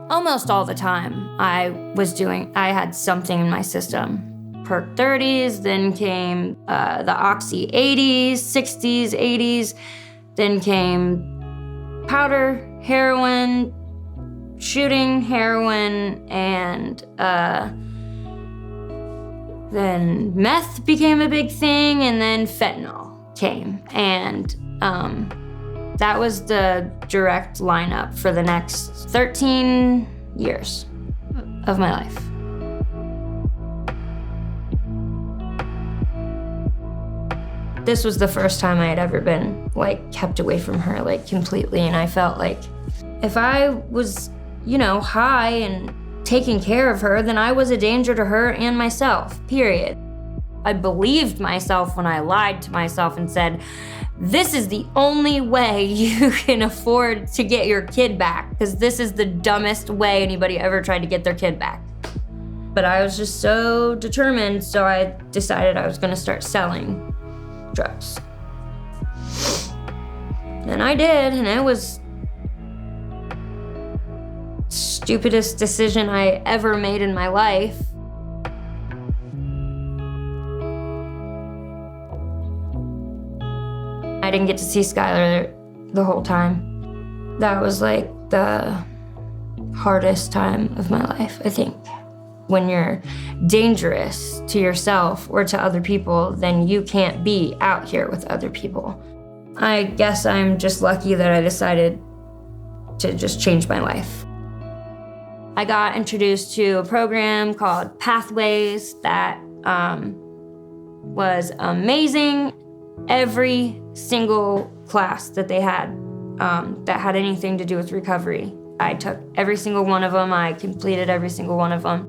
Almost all the time I had something in my system. Perk 30s, then came the Oxy 80s, 60s, 80s, then came powder, heroin, shooting heroin, and then meth became a big thing, and then fentanyl came. And that was the direct lineup for the next 13 years of my life. This was the first time I had ever been kept away from her completely, and I felt like if I was, high and taking care of her, then I was a danger to her and myself, period. I believed myself when I lied to myself and said, this is the only way you can afford to get your kid back, because this is the dumbest way anybody ever tried to get their kid back. But I was just so determined, so I decided I was gonna start selling drugs. And I did, and it was the stupidest decision I ever made in my life. I didn't get to see Skylar the whole time. That was the hardest time of my life, I think. When you're dangerous to yourself or to other people, then you can't be out here with other people. I guess I'm just lucky that I decided to just change my life. I got introduced to a program called Pathways that was amazing. Every single class that they had that had anything to do with recovery, I took every single one of them. I completed every single one of them.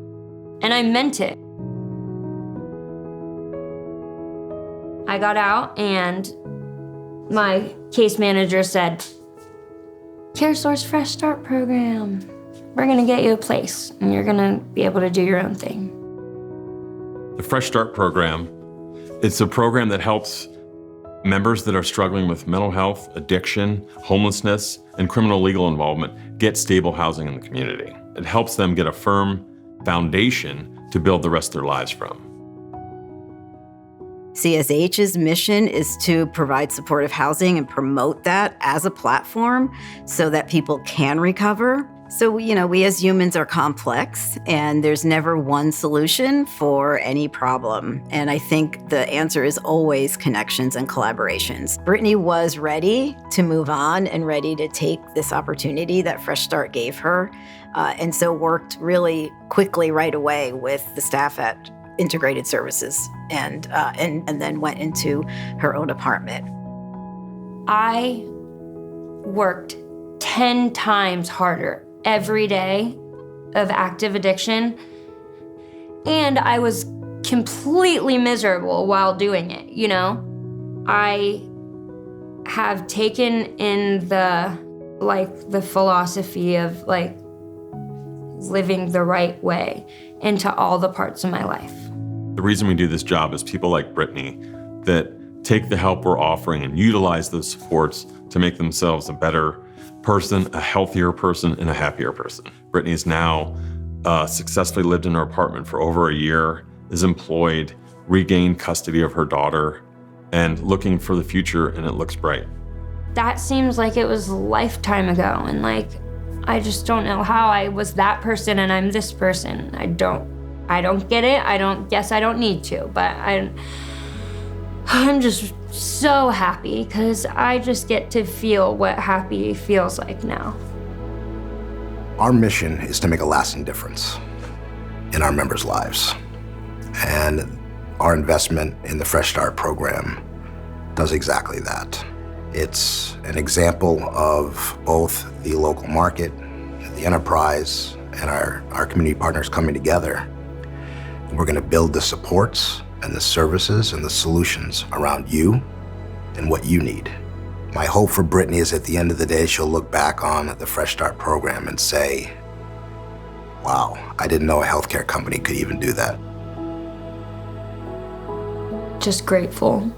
And I meant it. I got out and my case manager said, CareSource Fresh Start Program. We're gonna get you a place and you're gonna be able to do your own thing. The Fresh Start Program, it's a program that helps members that are struggling with mental health, addiction, homelessness, and criminal legal involvement get stable housing in the community. It helps them get a firm foundation to build the rest of their lives from. CSH's mission is to provide supportive housing and promote that as a platform so that people can recover. So, we as humans are complex, and there's never one solution for any problem. And I think the answer is always connections and collaborations. Brittany was ready to move on and ready to take this opportunity that Fresh Start gave her, and so worked really quickly right away with the staff at Integrated Services, and then went into her own apartment. I worked 10 times harder every day of active addiction, and I was completely miserable while doing it, I have taken in the philosophy of living the right way into all the parts of my life. The reason we do this job is people like Brittany that take the help we're offering and utilize those supports to make themselves a better person, a healthier person, and a happier person. Brittany's now successfully lived in her apartment for over a year, is employed, regained custody of her daughter, and looking for the future, and it looks bright. That seems like it was a lifetime ago, and I just don't know how I was that person and I'm this person. I don't get it. I don't need to, but I'm just so happy because I just get to feel what happy feels like now. Our mission is to make a lasting difference in our members' lives. And our investment in the Fresh Start program does exactly that. It's an example of both the local market, the enterprise, and our community partners coming together. We're gonna build the supports and the services and the solutions around you and what you need. My hope for Brittany is at the end of the day, she'll look back on the Fresh Start program and say, wow, I didn't know a healthcare company could even do that. Just grateful.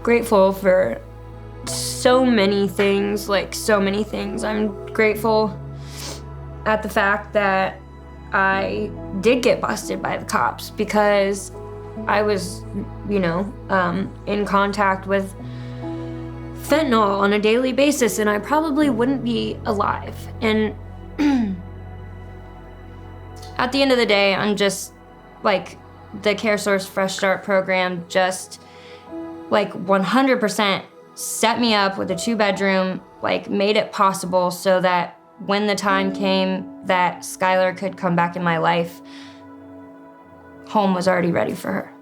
Grateful for so many things, I'm grateful at the fact that I did get busted by the cops because I was, in contact with fentanyl on a daily basis, and I probably wouldn't be alive. And at the end of the day, I'm just like, the CareSource Fresh Start Program just 100% set me up with a 2-bedroom, made it possible so that when the time came that Skylar could come back in my life, home was already ready for her.